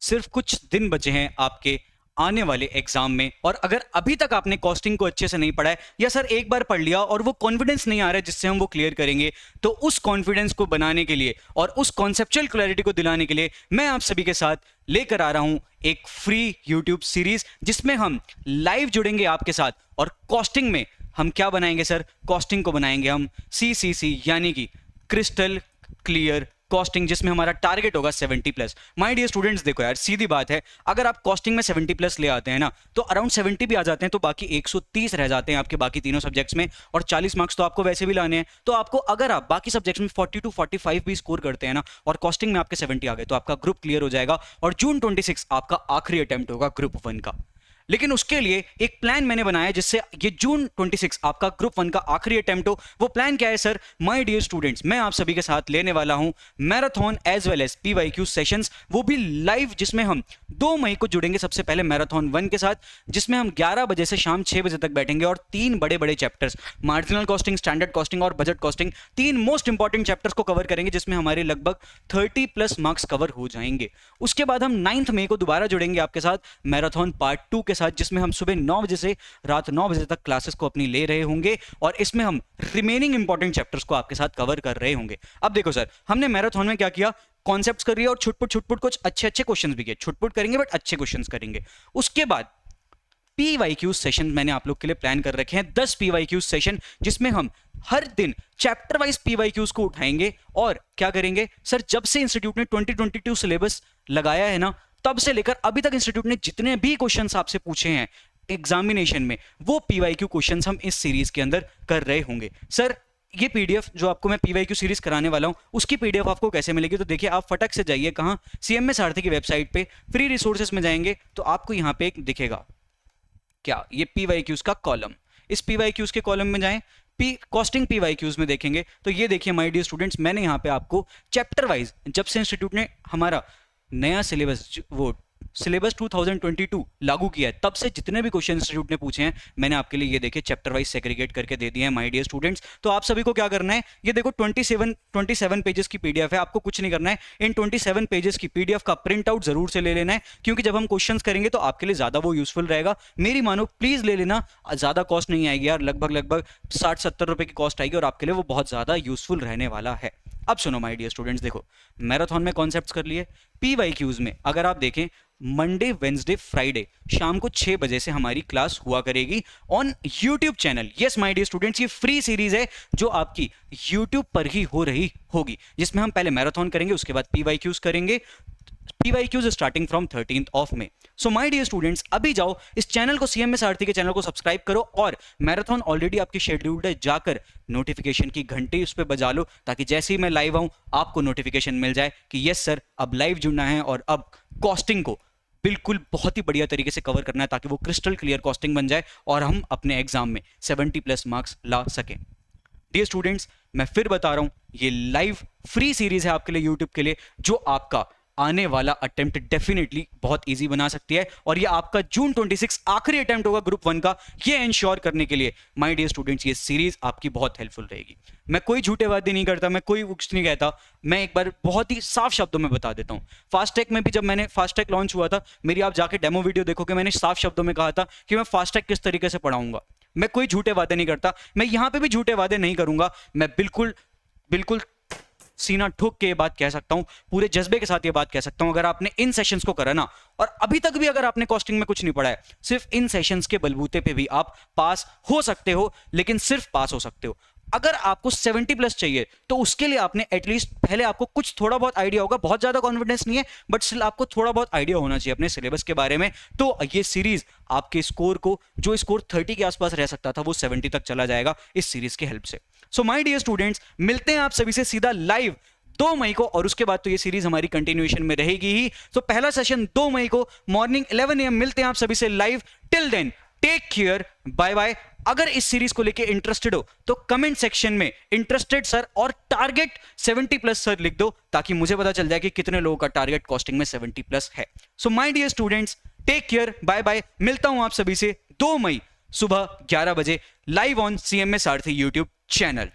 सिर्फ कुछ दिन बचे हैं आपके आने वाले एग्जाम में, और अगर अभी तक आपने कॉस्टिंग को अच्छे से नहीं पढ़ा है, या सर एक बार पढ़ लिया और वो कॉन्फिडेंस नहीं आ रहा है जिससे हम वो क्लियर करेंगे, तो उस कॉन्फिडेंस को बनाने के लिए और उस कॉन्सेप्चुअल क्लैरिटी को दिलाने के लिए मैं आप सभी के साथ लेकर आ रहा हूं एक फ्री यूट्यूब सीरीज, जिसमें हम लाइव जुड़ेंगे आपके साथ। और कॉस्टिंग में हम क्या बनाएंगे सर? कॉस्टिंग को बनाएंगे हम CCC, यानी कि क्रिस्टल क्लियर कॉस्टिंग, जिसमें हमारा टारगेट होगा 70+। माय डियर स्टूडेंट्स, देखो यार सीधी बात है, अगर आप कॉस्टिंग में 70+ ले आते हैं ना, तो अराउंड 70 भी आ जाते हैं, तो बाकी 130 रह जाते हैं आपके बाकी तीनों सब्जेक्ट्स में, और 40 मार्क्स तो आपको वैसे भी लाने हैं। तो आपको अगर आप बाकी सब्जेक्ट्स में 40 to 45 भी स्कोर करते हैं ना, और कॉस्टिंग में आपके 70 आ गए, तो आपका ग्रुप क्लियर हो जाएगा, और जून 26 आपका आखिरी अटेम्प्ट होगा ग्रुप 1 का। लेकिन उसके लिए एक प्लान मैंने बनाया जिससे ये जून 26 आपका ग्रुप 1 का आखिरी अटेम्प्ट हो। वो प्लान क्या है सर? माय डियर स्टूडेंट्स, मैं आप सभी के साथ लेने वाला हूं marathon as well as PYQ sessions, वो भी लाइव, जिसमें हम 2 मई को जुड़ेंगे सबसे पहले मैराथन 1 के साथ, जिसमें हम 11 बजे से शाम 6 बजे तक बैठेंगे, और 3 बड़े बड़े chapters, marginal costing, standard costing और budget costing, 3 most important chapters को कवर करेंगे, जिसमें हमारे लगभग 30+ मार्क्स कवर हो जाएंगे। उसके बाद हम 9 मई को दोबारा जुड़ेंगे आपके साथ मैराथन पार्ट 2 के साथ, जिसमें हम सुबह 9 बजे से रात 9 बजे तक क्लासेस को अपनी ले रहे होंगे, और इसमें हम रिमेनिंग इंपॉर्टेंट चैप्टर्स को आपके साथ कवर कर रहे होंगे। अब देखो सर, हमने मैराथन में क्या किया? कॉन्सेप्ट्स कर लिया, और छुटपुट कुछ अच्छे क्वेश्चंस भी किए। छुटपुट करेंगे बट अच्छे क्वेश्चंस करेंगे। उसके बाद PYQ सेशन मैंने आप लोग के लिए प्लान कर रखे हैं, 10 PYQ सेशन, जिसमें हम हर दिन चैप्टर वाइज PYQs को उठाएंगे। और क्या करेंगे सर? जब से इंस्टीट्यूट ने 2022 सिलेबस लगाया है ना, तब से लेकर अभी तक इंस्टीट्यूट ने जितने भी क्वेश्चंस आपसे पूछे हैं एग्जामिनेशन में, वो PYQ क्वेश्चंस हम इस सीरीज के अंदर कर रहे होंगे। सर ये PDF जो आपको मैं PYQ सीरीज कराने वाला हूं, उसकी PDF आपको कैसे मिलेगी? तो देखिए, आप फटक से जाइए कहां? CMS आरती की वेबसाइट पे फ्री रिसोर्सेज में जाएंगे, तो आपको यहां पे एक दिखेगा क्या, ये PYQs का कॉलम। इस PYQs के कॉलम में जाएं, कॉस्टिंग PYQs में देखेंगे, तो ये देखिए माय डियर स्टूडेंट्स, मैंने यहाँ पे आपको चैप्टर वाइज, जब से इंस्टीट्यूट ने हमारा नया सिलेबस, वो सिलेबस 2022 लागू किया है, तब से जितने भी क्वेश्चन इंस्टीट्यूट ने पूछे हैं, मैंने आपके लिए ये देखिए चैप्टर वाइज सेग्रीगेट करके दे दिए हैं माय डियर स्टूडेंट्स। तो आप सभी को क्या करना है? ये देखो 27 पेजेस की PDF है, आपको कुछ नहीं करना है, इन 27 पेजेस की PDF का प्रिंट आउट जरूर से ले लेना है, क्योंकि जब हम क्वेश्चंस करेंगे तो आपके लिए ज्यादा वो यूजफुल रहेगा। मेरी मानो प्लीज ले लेना, ज्यादा कॉस्ट नहीं आएगी यार, लगभग 60-70 रुपए की कॉस्ट आएगी, और आपके लिए वो बहुत ज्यादा यूजफुल रहने वाला है। अब सुनो माय डियर स्टूडेंट्स, देखो मैराथन में कॉन्सेप्ट्स कर लिए, PYQs में अगर आप देखें, मंडे, वेंसडे, फ्राइडे शाम को 6 बजे से हमारी क्लास हुआ करेगी on YouTube channel. Yes my dear students, ये फ्री सीरीज है जो आपकी यूट्यूब पर ही हो रही होगी, जिसमें हम पहले मैराथन करेंगे, उसके बाद PYQs करेंगे। PYQs starting from 13th of May। So my dear students, अभी जाओ इस चैनल को, CMS आरती के चैनल को सब्सक्राइब करो, और मैराथन ऑलरेडी आपकी शेड्यूल्ड है, जाकर नोटिफिकेशन की घंटी उस पर बजा लो, ताकि जैसे ही मैं लाइव आऊं आपको नोटिफिकेशन मिल जाए कि यस सर अब लाइव जुड़ना है, और अब कॉस्टिंग को बिल्कुल बहुत ही बढ़िया तरीके से कवर करना है, ताकि वो क्रिस्टल क्लियर कॉस्टिंग बन जाए और हम अपने एग्जाम में 70+ मार्क्स ला सकें। डियर स्टूडेंट्स, मैं फिर बता रहा हूं, ये लाइव फ्री सीरीज है आपके लिए यूट्यूब के लिए, जो आपका आने वाला अटेम्प्ट डेफिनेटली बहुत इजी बना सकती है, और ये आपका जून 26 आखिरी अटेम्प्ट होगा ग्रुप 1 का। ये इंश्योर करने के लिए माय डियर स्टूडेंट्स, ये सीरीज आपकी बहुत हेल्पफुल रहेगी। मैं कोई झूठे वादे नहीं करता, मैं कोई कुछ नहीं कहता, मैं एक बार बहुत ही साफ शब्दों में बता देता हूं। फास्टैग में भी जब मैंने फास्टैग लॉन्च हुआ था, मेरी आप जाके डेमो वीडियो देखोगे, मैंने साफ शब्दों में कहा था कि मैं फास्टैग किस तरीके से पढ़ाऊंगा। मैं कोई झूठे वादे नहीं करता, मैं यहां पे भी झूठे वादे नहीं करूंगा, मैं बिल्कुल सीना ठोक के ये बात कह सकता हूं, पूरे जज्बे के साथ ये बात कह सकता हूं, अगर आपने इन सेशंस को करा ना, और अभी तक भी अगर आपने कॉस्टिंग में कुछ नहीं पढ़ा है, सिर्फ इन सेशंस के बलबूते पे भी आप पास हो सकते हो, लेकिन सिर्फ पास हो सकते हो। अगर आपको 70+ चाहिए, तो उसके लिए आपने एटलीस्ट पहले आपको कुछ थोड़ा बहुत आइडिया होगा, बहुत ज्यादा कॉन्फिडेंस नहीं है, बट स्टिल आपको थोड़ा बहुत आइडिया होना चाहिए अपने सिलेबस के बारे में। तो ये सीरीज आपके स्कोर को, जो स्कोर 30 के आसपास रह सकता था, वो 70 तक चला जाएगा इस सीरीज की हेल्प से। सो माय डियर स्टूडेंट्स, मिलते हैं आप सभी से सीधा लाइव 2 मई को, और उसके बाद तो ये सीरीज हमारी कंटिन्यूएशन में रहेगी ही। तो पहला सेशन 2 मई को मॉर्निंग 11 AM मिलते हैं आप सभी से लाइव। Till then take care, bye bye. अगर इस सीरीज को लेके इंटरेस्टेड हो तो कमेंट सेक्शन में इंटरेस्टेड सर और टारगेट 70+ सर लिख दो, ताकि मुझे पता चल जाए कि कितने लोगों का टारगेट कॉस्टिंग में 70+ है। So my dear students, take care, bye bye. मिलता हूं आप सभी से 2 मई सुबह 11 बजे live on CMS Aarti YouTube channel.